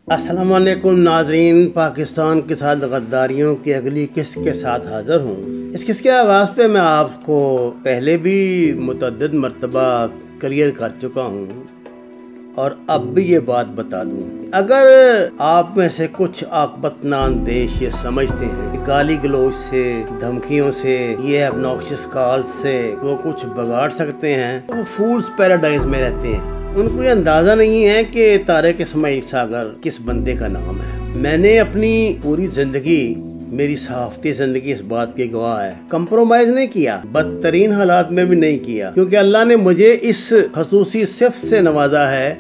السلام علیکم ناظرین، پاکستان کے ساتھ غداریوں کی اگلی قسط کے ساتھ حاضر ہوں۔ اس قسط کے آغاز پہ میں آپ کو پہلے بھی متعدد مرتبہ کلیئر کر چکا ہوں اور اب بھی یہ بات بتا دوں، اگر آپ میں سے کچھ عاقبت ناندیش یہ سمجھتے ہیں کہ گالی گلوچ سے، دھمکیوں سے، یہ ابنوکشس کال سے وہ کچھ بگاڑ سکتے ہیں، تو وہ فولز پیراڈائز میں رہتے ہیں۔ ان کو یہ اندازہ نہیں ہے کہ طارق اسماعیل ساگر کس بندے کا نام ہے۔ میں نے اپنی پوری زندگی، میری صحافتی زندگی اس بات کی گواہ ہے، کمپرومائز نہیں کیا، بدترین حالات میں بھی نہیں کیا، کیونکہ اللہ نے مجھے اس خصوصی صفت سے نوازا ہے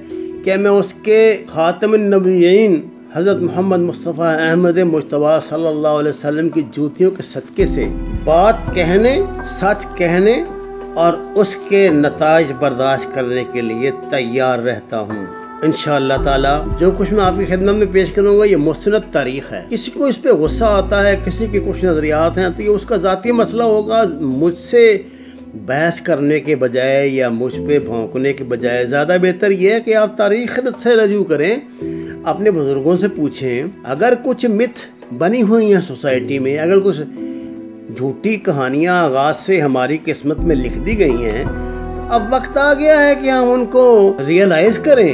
کہ میں اس کے خاتم النبیین حضرت محمد مصطفیٰ احمد مجتبیٰ صلی اللہ علیہ وسلم کی جوتیوں کے صدقے سے بات کہنے، سچ کہنے اور اس کے نتائج برداشت کرنے کے لیے تیار رہتا ہوں۔ انشاءاللہ تعالی جو کچھ میں آپ کی خدمت میں پیش کروں گا یہ مستند تاریخ ہے۔ کسی کو اس پہ غصہ آتا ہے، کسی کے کچھ نظریات ہیں، تو یہ اس کا ذاتی مسئلہ ہوگا۔ مجھ سے بحث کرنے کے بجائے یا مجھ پہ بھونکنے کے بجائے زیادہ بہتر یہ ہے کہ آپ تاریخ سے رجوع کریں، اپنے بزرگوں سے پوچھیں۔ اگر کچھ متھ بنی ہوئی ہیں سوسائٹی میں، اگر کچھ جھوٹی کہانیاں آغاز سے ہماری قسمت میں لکھ دی گئی ہیں، تو اب وقت آ گیا ہے کہ ہم ان کو ریئلائز کریں،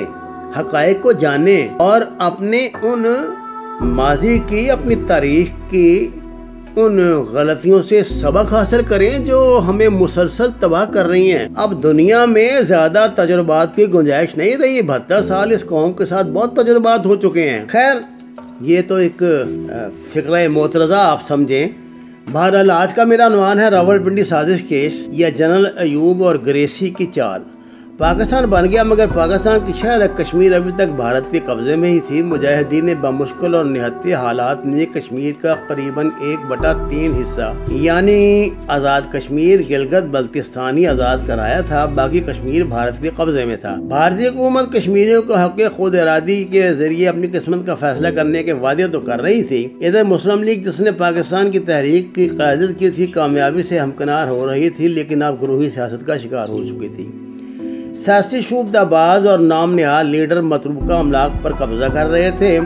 حقائق کو جانیں اور اپنے ان ماضی کی، اپنی تاریخ کی ان غلطیوں سے سبق حاصل کریں جو ہمیں مسلسل تباہ کر رہی ہیں۔ اب دنیا میں زیادہ تجربات کی گنجائش نہیں رہی۔ 72 سال اس قوم کے ساتھ بہت تجربات ہو چکے ہیں۔ خیر، یہ تو ایک فقرہ معترضہ آپ سمجھیں۔ بہرحال آج کا میرا عنوان ہے راولپنڈی سازش کیس یا جنرل ایوب اور گریسی کی چال۔ پاکستان بن گیا مگر پاکستان کی شہر کشمیر ابھی تک بھارت کے قبضے میں ہی تھی۔ مجاہدین نے بمشکل اور نہتی حالات میں کشمیر کا قریباً 1/3 حصہ یعنی آزاد کشمیر، گلگت بلتستان ہی آزاد کرایا تھا، باقی کشمیر بھارت کے قبضے میں تھا۔ بھارتی حکومت کشمیریوں کو حق خود ارادی کے ذریعے اپنی قسمت کا فیصلہ کرنے کے وعدے تو کر رہی تھی، ادھر مسلم لیگ جس نے پاکستان کی تحریک کی قیادت کی تھی کامیابی سے ہمکنار ہو رہی تھی، لیکن اب گروہی سیاست کا شکار ہو چکی تھی۔ سیاسی شعبدہ باز اور نام نہاد لیڈر متروکہ املاک پر قبضہ کر رہے تھے۔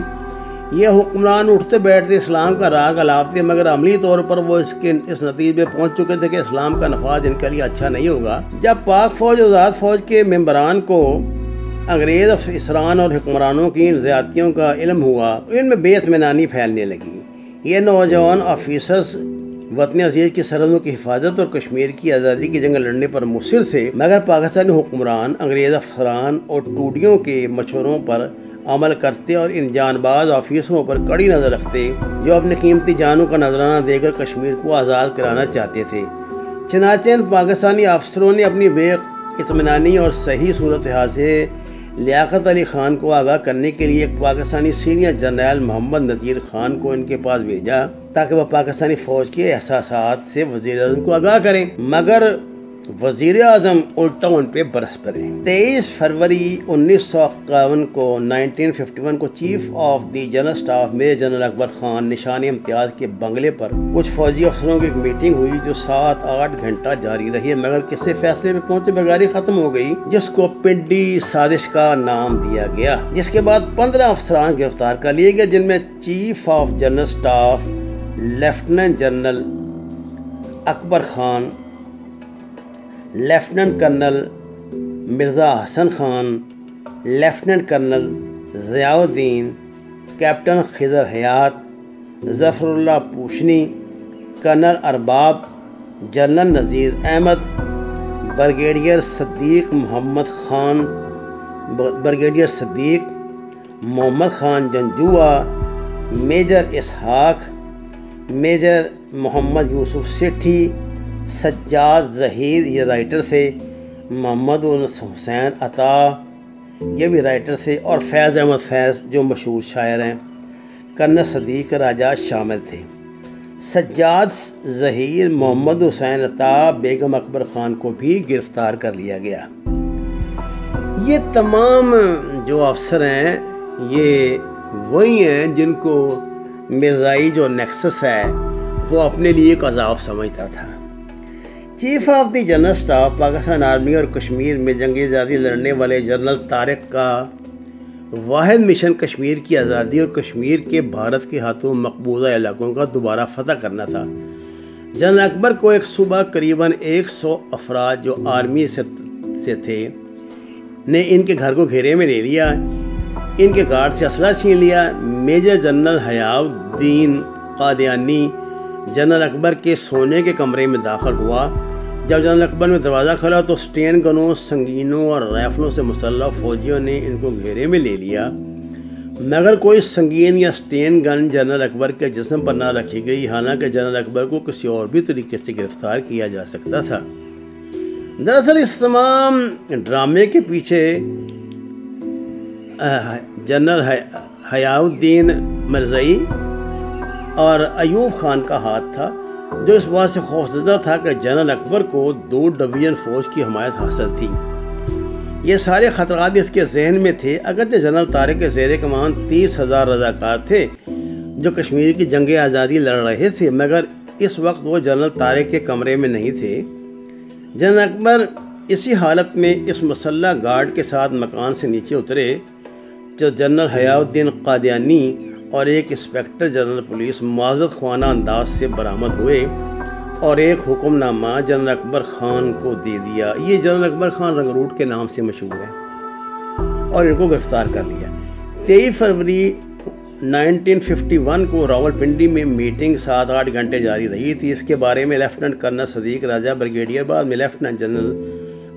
یہ حکمران اٹھتے بیٹھتے اسلام کا راگ الاپتے، مگر عملی طور پر وہ اس نتیجے پہ پہنچ چکے تھے کہ اسلام کا نفاذ ان کے لیے اچھا نہیں ہوگا۔ جب پاک فوج اور آزاد فوج کے ممبران کو انگریز افسران اور حکمرانوں کی ان زیادتیوں کا علم ہوا، ان میں بے اطمینانی پھیلنے لگی۔ یہ نوجوان آفیسرز وطن عزیز کی سرحدوں کی حفاظت اور کشمیر کی آزادی کی جنگ لڑنے پر مصر تھے، مگر پاکستانی حکمران انگریز افسران اور ٹوڈیوں کے مشوروں پر عمل کرتے اور ان جان باز آفیسروں پر کڑی نظر رکھتے جو اپنی قیمتی جانوں کا نذرانہ دے کر کشمیر کو آزاد کرانا چاہتے تھے۔ چنانچہ ان پاکستانی افسروں نے اپنی بے اطمینانی اور صحیح صورتحال سے لیاقت علی خان کو آگاہ کرنے کے لیے ایک پاکستانی سینئر جنرل محمد نذیر خان کو ان کے پاس بھیجا تاکہ وہ پاکستانی فوج کے احساسات سے وزیر اعظم کو آگاہ کریں، مگر وزیر اعظم الٹا ان پہ برس پڑے۔ 23 فروری 1951 کو chief of the general staff major general Akbar Khan Nishan Imtiaz کے بنگلے پر کچھ فوجی افسروں کی ایک میٹنگ ہوئی جو 7-8 گھنٹہ جاری رہی، مگر کسی فیصلے میں پہنچے بغیر ہی ختم ہو گئی، جس کو پنڈی سازش کا نام دیا گیا۔ جس کے بعد 15 افسران گرفتار کر لیے گئے، جن میں chief of general staff lieutenant general Akbar Khan, lieutenant colonel Mirza Hasan Khan, lieutenant colonel Ziauddin, captain Khizar Hayat, Zafarullah Poshni, colonel Arbab, general Nazir Ahmed, brigadier Siddiq Muhammad Khan, brigadier Siddiq Muhammad Khan Janjua, major Ishaq, major Muhammad Yusuf Sethi, Sajjad Zaheer یہ رائٹر تھے، محمد حسین عطا یہ بھی رائٹر تھے، اور فیض احمد فیض جو مشہور شاعر ہیں، کرنل صدیق راجہ شامل تھے۔ سجاد ظہیر، محمد حسین عطا، بیگم اکبر خان کو بھی گرفتار کر لیا گیا۔ یہ تمام جو افسر ہیں یہ وہی ہیں جن کو مرزائی جو نیکسس ہے وہ اپنے لیے ایک عذاب سمجھتا تھا۔ Chief of the general staff Pakistan army اور کشمیر میں جنگ آزادی لڑنے والے جنرل طارق کا واحد مشن کشمیر کی آزادی اور کشمیر کے بھارت کے ہاتھوں مقبوضہ علاقوں کا دوبارہ فتح کرنا تھا۔ جنرل اکبر کو ایک صبح قریباً 100 افراد جو آرمی سے تھے نے ان کے گھر کو گھیرے میں لے لیا، ان کے گارڈ سے اسلحہ چھین لیا۔ میجر جنرل حیاء الدین قادیانی جنرل اکبر کے سونے کے کمرے میں داخل ہوا۔ جب جنرل اکبر نے دروازہ کھولا تو سٹین گنوں، سنگینوں اور رائفلوں سے مسلح فوجیوں نے ان کو گھیرے میں لے لیا، مگر کوئی سنگین یا سٹین گن جنرل اکبر کے جسم پر نہ رکھی گئی، حالانکہ جنرل اکبر کو کسی اور بھی طریقے سے گرفتار کیا جا سکتا تھا۔ دراصل اس تمام ڈرامے کے پیچھے جنرل حیاء الدین مرزائی اور ایوب خان کا ہاتھ تھا، جو اس بات سے خوفزدہ تھا کہ جنرل اکبر کو 2 ڈویژن فوج کی حمایت حاصل تھی۔ یہ سارے خطرات اس کے ذہن میں تھے، اگرچہ جنرل طارق کے زیر کمان 30,000 رضاکار تھے جو کشمیر کی جنگ آزادی لڑ رہے تھے، مگر اس وقت وہ جنرل طارق کے کمرے میں نہیں تھے۔ جنرل اکبر اسی حالت میں اس مسلح گارڈ کے ساتھ مکان سے نیچے اترے جو جنرل حیاء الدین قادیانی اور ایک انسپکٹر جنرل پولیس معزز خوانہ انداز سے برآمد ہوئے اور ایک حکم نامہ جنرل اکبر خان کو دے دیا۔ یہ جنرل اکبر خان رنگروٹ کے نام سے مشہور ہے، اور ان کو گرفتار کر لیا۔ 23 فروری 1951 کو راولپنڈی میں میٹنگ 7-8 گھنٹے جاری رہی تھی۔ اس کے بارے میں لیفٹیننٹ کرنل صدیق راجہ بریگیڈیئر، بعد میں لیفٹیننٹ جنرل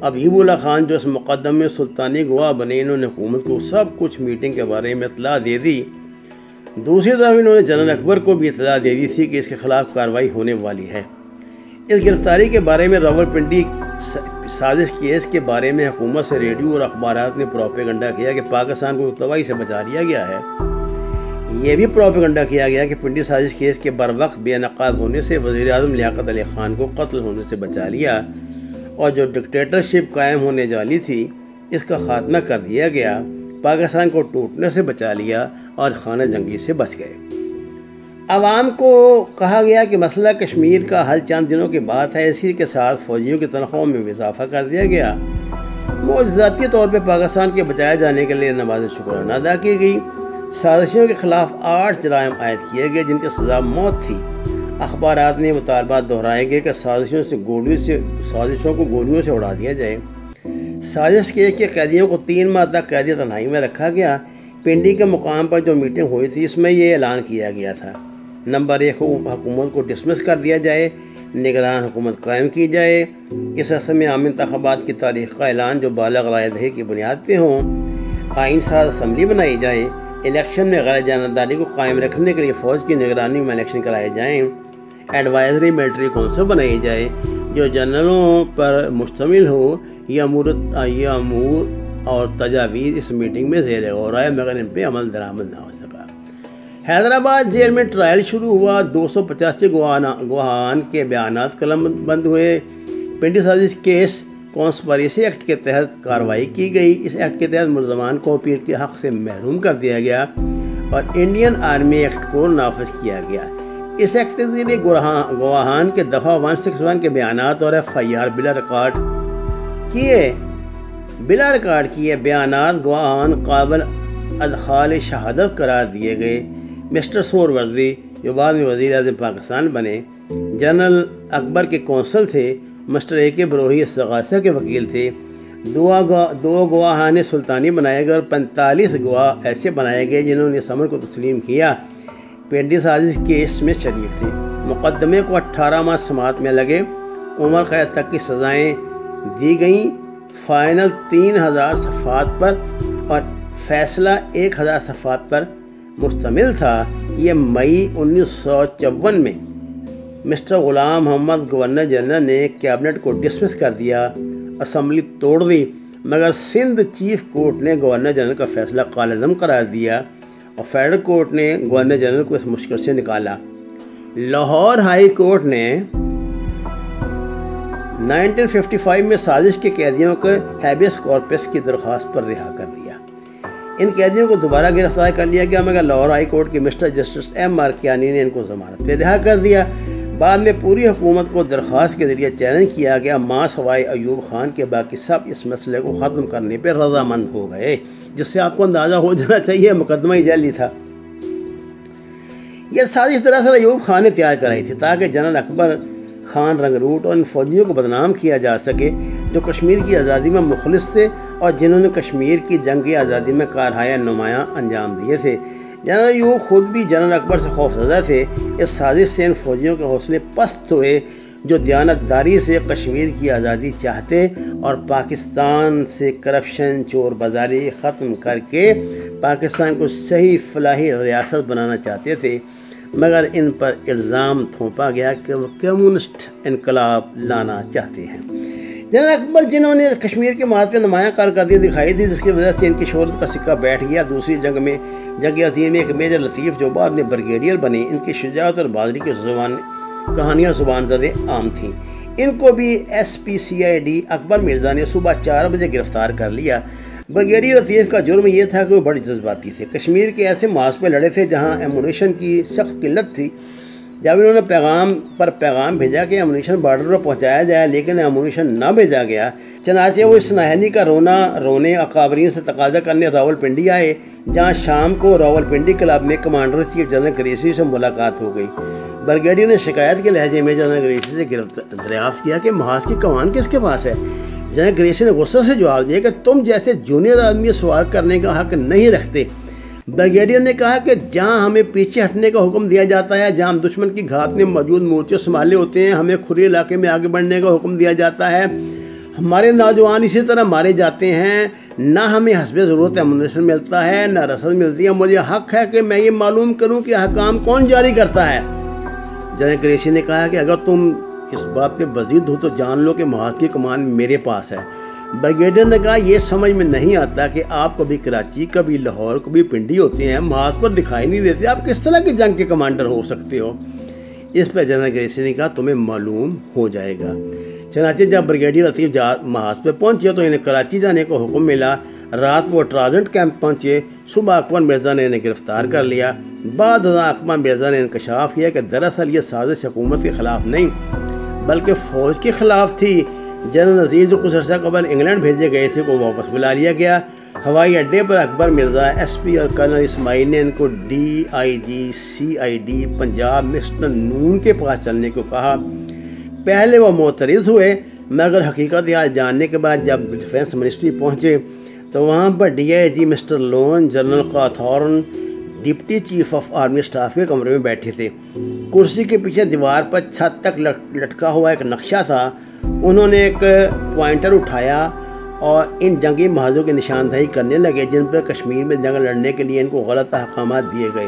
ابیب اللہ خان جو اس مقدم میں سلطانی گواہ بنے، انہوں نے حکومت کو سب کچھ میٹنگ کے بارے میں اطلاع دے دی۔ دوسری طرف انہوں نے جنرل اکبر کو بھی اطلاع دے دی تھی کہ اس کے خلاف کارروائی ہونے والی ہے۔ اس گرفتاری کے بارے میں راولپنڈی سازش کیس کے بارے میں حکومت سے ریڈیو اور اخبارات نے پروپیگنڈا کیا کہ پاکستان کو تباہی سے بچا لیا گیا ہے۔ یہ بھی پروپیگنڈا کیا گیا کہ پنڈی سازش کیس کے بروقت بے نقاب ہونے سے وزیر اعظم لیاقت علی خان کو قتل ہونے سے بچا لیا، اور جو ڈکٹیٹرشپ قائم ہونے والی تھی اس کا خاتمہ کر دیا گیا، پاکستان کو ٹوٹنے سے بچا لیا اور خانہ جنگی سے بچ گئے۔ عوام کو کہا گیا کہ مسئلہ کشمیر کا حل چند دنوں کی بات ہے، اسی کے ساتھ فوجیوں کی تنخواہوں میں بھی اضافہ کر دیا گیا۔ معجزاتی طور پہ پاکستان کے بچائے جانے کے لیے نماز شکرانہ ادا کی گئی۔ سازشیوں کے خلاف 8 جرائم عائد کیے گئے جن کی سزا موت تھی۔ اخبارات نے مطالبات دہرائے گئے کہ سازشوں کو گولیوں سے اڑا دیا جائے۔ سازش کیس کے قیدیوں کو 3 ماہ تک قیدی تنہائی میں رکھا گیا۔ پنڈی کے مقام پر جو میٹنگ ہوئی تھی اس میں یہ اعلان کیا گیا تھا: نمبر 1، حکومت کو ڈسمس کر دیا جائے، نگران حکومت قائم کی جائے، اس عرصے میں عام انتخابات کی تاریخ کا اعلان جو بالغ رائے دہی کی بنیاد پہ ہوں، آئین ساز اسمبلی بنائی جائے، الیکشن میں غیر جانبداری کو قائم رکھنے کے لیے فوج کی نگرانی میں الیکشن کرائے جائیں، ایڈوائزری ملٹری کونسل بنائی جائے جو جنرلوں پر مشتمل ہو۔ یہ امور اور تجاویز اس میٹنگ میں زیر غور آئے، مگر ان پہ عمل درآمد نہ ہو سکا۔ حیدرآباد جیل میں ٹرائل شروع ہوا۔ 285 گواہان کے بیانات قلم بند ہوئے۔ پنڈی سازش کیس کانسپریسی ایکٹ کے تحت کارروائی کی گئی۔ اس ایکٹ کے تحت ملزمان کو اپیل کے حق سے محروم کر دیا گیا اور انڈین آرمی ایکٹ کو نافذ کیا گیا۔ اس ایکٹ کے ذریعے گواہان کے دفعہ 161 کے بیانات اور FIR بلا ریکارڈ کیے بیانات گواہان قابل ادخال شہادت قرار دیے گئے۔ مسٹر سوروردی جو بعد میں وزیر اعظم پاکستان بنے، جنرل اکبر کے کونسل تھے، مسٹر AK بروہی استغاثہ کے وکیل تھے۔ 2 گواہان سلطانی بنائے گئے اور 45 گواہ ایسے بنائے گئے جنہوں نے اس عمل کو تسلیم کیا، پنڈی سازش کیس میں شریک تھے۔ مقدمے کو 18 ماہ سماعت میں لگے، عمر قید تک کی سزائیں دی گئیں۔ فائنل 3000 صفحات پر اور فیصلہ 1000 صفحات پر مشتمل تھا۔ یہ مئی 1954 میں مسٹر غلام محمد گورنر جنرل نے کیبنٹ کو ڈسمس کر دیا، اسمبلی توڑ دی، مگر سندھ چیف کورٹ نے گورنر جنرل کا فیصلہ کالعدم قرار دیا اور فیڈرل کورٹ نے گورنر جنرل کو اس مشکل سے نکالا۔ لاہور ہائی کورٹ نے 1955 میں سازش کے قیدیوں کو ہیبیس کارپس کی درخواست پر رہا کر دیا۔ ان قیدیوں کو دوبارہ گرفتار کر لیا گیا، مگر لاہور ہائی کورٹ کے mister justice M. R Kayani نے ان کو ضمانت پہ رہا کر دیا۔ بعد میں پوری حکومت کو درخواست کے ذریعے چیلنج کیا گیا، ماں سوائے ایوب خان کے باقی سب اس مسئلے کو ختم کرنے پہ رضامند ہو گئے، جس سے آپ کو اندازہ ہو جانا چاہیے مقدمہ ہی جعلی تھا۔ یہ سازش دراصل ایوب خان نے تیار کرائی تھی تاکہ جنرل اکبر خان رنگروٹ اور ان فوجیوں کو بدنام کیا جا سکے جو کشمیر کی آزادی میں مخلص تھے اور جنہوں نے کشمیر کی جنگی آزادی میں کارہائے نمایاں انجام دیے تھے۔ جنرل ایوب خود بھی جنرل اکبر سے خوفزدہ تھے۔ اس سازش سے ان فوجیوں کے حوصلے پست ہوئے جو دیانتداری سے کشمیر کی آزادی چاہتے اور پاکستان سے کرپشن، چور بازاری ختم کر کے پاکستان کو صحیح فلاحی ریاست بنانا چاہتے تھے، مگر ان پر الزام تھوپا گیا کہ وہ کمیونسٹ انقلاب لانا چاہتے ہیں۔ جنرل اکبر جنہوں نے کشمیر کے معاذ پہ نمایاں کارکردگی دکھائی تھی، جس کی وجہ سے ان کی شہرت کا سکہ بیٹھ گیا، دوسری جنگ عظیم میں ایک میجر لطیف جو بعد میں بریگیڈیئر بنے، ان کی شجاعت اور بہادری کی کہانیاں زبان زد عام تھیں۔ ان کو بھی SPCID اکبر مرزا نے صبح 4 بجے گرفتار کر لیا۔ بریگیڈیئر لطیف کا جرم یہ تھا کہ وہ بڑے جذباتی تھے، کشمیر کے ایسے معاذ پہ لڑے تھے جہاں ایمونیشن کی سخت قلت تھی۔ جب انہوں نے پیغام بھیجا کہ ایمونیشن بارڈر پر پہنچایا جائے لیکن ایمونیشن نہ بھیجا گیا، چنانچہ وہ اس نااہلی کا رونے اکابرین سے تقاضا کرنے راولپنڈی آئے، جہاں شام کو راولپنڈی کلب میں کمانڈر چیف جنرل گریسی سے ملاقات ہو گئی۔ بریگیڈیئر نے شکایت کے لہجے میں جنرل گریسی سے دریافت کیا کہ محاذ کی کمان کس کے پاس ہے؟ جنرل گریسی نے غصے سے جواب دیا کہ تم جیسے جونیئر آدمی سوال کرنے کا حق نہیں رکھتے۔ بریگیڈیئر نے کہا کہ جہاں ہمیں پیچھے ہٹنے کا حکم دیا جاتا ہے، جہاں دشمن کی گھات میں موجود مورچے سنبھالے ہوتے ہیں، ہمیں کھلے علاقے میں آگے بڑھنے کا حکم دیا جاتا ہے، ہمارے نوجوان اسی طرح مارے جاتے ہیں، نہ ہمیں حسب ضرورت ایمونیشن ملتا ہے نہ رسد ملتی ہے، مجھے حق ہے کہ میں یہ معلوم کروں کہ حکام کون جاری کرتا ہے۔ جنرل گریسی نے کہا کہ اگر تم اس بات پہ بزید ہو تو جان لو کہ محاذ کی کمان میرے پاس ہے۔ بریگیڈیئر نے کہا یہ سمجھ میں نہیں آتا کہ آپ کبھی کراچی، کبھی لاہور، کبھی پنڈی ہوتے ہیں، محاذ پر دکھائی نہیں دیتے، آپ کس طرح کی جنگ کے کمانڈر ہو سکتے ہو؟ اس پہ جنرل گریسی نے کہا تمہیں معلوم ہو جائے گا۔ چنانچہ جب بریگیڈیئر لطیف محاذ پہ پہنچے تو انہیں کراچی جانے کو حکم ملا۔ رات وہ ٹرانزٹ کیمپ پہنچے۔ صبح اکبر مرزا نے انہیں گرفتار کر لیا۔ بعد ازاں اکبر مرزا نے انکشاف کیا کہ دراصل یہ سازش حکومت کے خلاف نہیں بلکہ فوج کے خلاف تھی۔ جنرل نذیر جو کچھ عرصہ قبل انگلینڈ بھیجے گئے تھے کو واپس بلا لیا گیا۔ ہوائی اڈے پر اکبر مرزا، SP اور کرنل اسماعیل نے ان کو DIG CID پنجاب مسٹر نون کے پاس چلنے کو کہا۔ پہلے وہ معترض ہوئے، مگر حقیقت حال جاننے کے بعد جب ڈیفینس منسٹری پہنچے تو وہاں پر DIG mister Lone, general Cawthorn, deputy chief of army staff کے کمرے میں بیٹھے تھے۔ کرسی کے پیچھے دیوار پر چھت تک لٹکا ہوا ایک نقشہ تھا۔ انہوں نے ایک پوائنٹر اٹھایا اور ان جنگی محاذوں کی نشاندہی کرنے لگے جن پر کشمیر میں جنگ لڑنے کے لیے ان کو غلط احکامات دیے گئے۔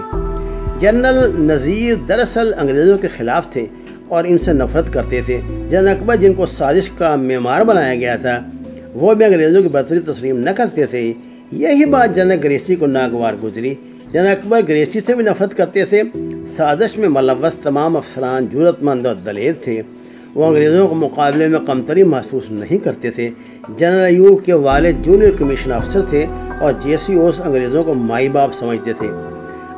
جنرل نذیر دراصل انگریزوں کے خلاف تھے اور ان سے نفرت کرتے تھے۔ جنرل اکبر جن کو سازش کا معمار بنایا گیا تھا وہ بھی انگریزوں کی برتری تسلیم نہ کرتے تھے۔ یہی بات جنرل گریسی کو ناگوار گزری۔ جنرل اکبر گریسی سے بھی نفرت کرتے تھے۔ سازش میں ملوث تمام افسران جرأت مند اور دلیر تھے۔ وہ انگریزوں کے مقابلے میں کمتری محسوس نہیں کرتے تھے۔ جنرل ایوب کے والد جونیئر کمیشن افسر تھے اور JCOs انگریزوں کو مائی باپ سمجھتے تھے۔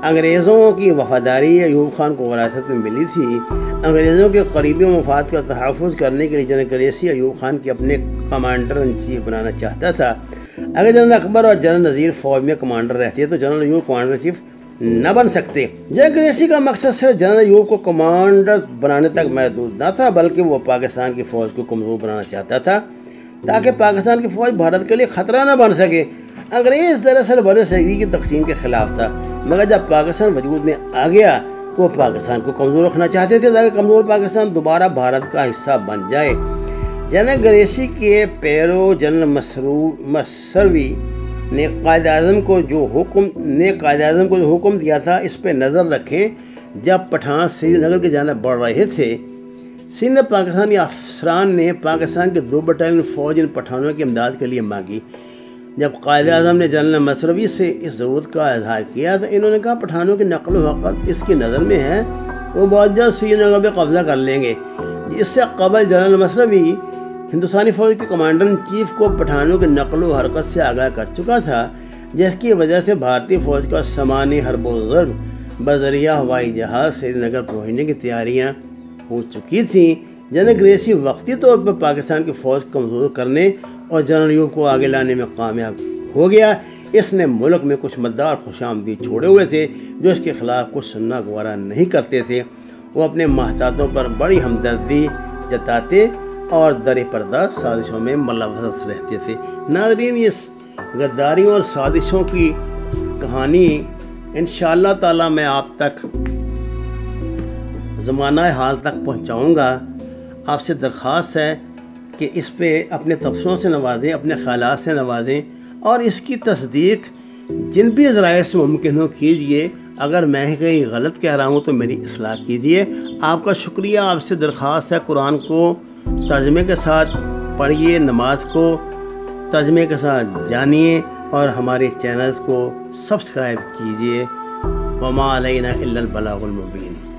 انگریزوں کی وفاداری ایوب خان کو وراثت میں ملی تھی۔ انگریزوں کے قریبی مفاد کا تحفظ کرنے کے لیے جنرل گریسی ایوب خان کے اپنے کمانڈر ان چیف بنانا چاہتا تھا۔ اگر جنرل اکبر اور جنرل نذیر فوج میں کمانڈر رہتے تو جنرل ایوب کمانڈر چیف نہ بن سکتے۔ جنرل گریسی کا مقصد صرف جنرل ایوب کو کمانڈر بنانے تک محدود نہ تھا بلکہ وہ پاکستان کی فوج کو کمزور بنانا چاہتا تھا تاکہ پاکستان کی فوج بھارت کے لیے خطرہ نہ بن سکے۔ انگریز دراصل بر صغیر کی تقسیم کے خلاف تھا، مگر جب پاکستان وجود میں آ گیا تو وہ پاکستان کو کمزور رکھنا چاہتے تھے تاکہ کمزور پاکستان دوبارہ بھارت کا حصہ بن جائے۔ جنرل گریسی کے پیرو جنرل مسروی نے قائد اعظم کو جو حکم دیا تھا اس پہ نظر رکھیں۔ جب پٹھان سری نگر کی جانب بڑھ رہے تھے، سینئر پاکستانی افسران نے پاکستان کے 2 بٹالین فوج ان پٹھانوں کی امداد کے لیے مانگی۔ جب قائد اعظم نے جنرل مسروی سے اس ضرورت کا اظہار کیا تو انہوں نے کہا پٹھانوں کی نقل و حرکت اس کی نظر میں ہے، وہ بہت جلد سری نگر پہ قبضہ کر لیں گے۔ اس سے قبل جنرل مسروی ہندوستانی فوج کے کمانڈر ان چیف کو پٹھانوں کی نقل و حرکت سے آگاہ کر چکا تھا، جس کی وجہ سے بھارتی فوج کا سمانی حرب و ضرب بذریعہ ہوائی جہاز سری نگر پہنچنے کی تیاریاں ہو چکی تھیں۔ جنرل گریسی وقتی طور پر پاکستان کی فوج کمزور کرنے اور جرنیلوں کو آگے لانے میں کامیاب ہو گیا۔ اس نے ملک میں کچھ مددگار خوش آمدید چھوڑے ہوئے تھے جو اس کے خلاف کچھ سننا گوارا نہیں کرتے تھے۔ وہ اپنے محتاطوں پر بڑی ہمدردی جتاتے اور در پردہ سازشوں میں ملوث رہتے تھے۔ ناظرین، اس غداریوں اور سازشوں کی کہانی انشاءاللہ تعالی میں آپ تک زمانہ حال تک پہنچاؤں گا۔ آپ سے درخواست ہے کہ اس پہ اپنے تبصروں سے نوازیں، اپنے خیالات سے نوازیں اور اس کی تصدیق جن بھی ذرائع سے ممکن ہو کیجئے۔ اگر میں کہیں غلط کہہ رہا ہوں تو میری اصلاح کیجئے۔ آپ کا شکریہ۔ آپ سے درخواست ہے قرآن کو ترجمے کے ساتھ پڑھیے، نماز کو ترجمے کے ساتھ جانیے اور ہمارے چینلز کو سبسکرائب کیجئے۔ وما علینا الا البلاغ المبین۔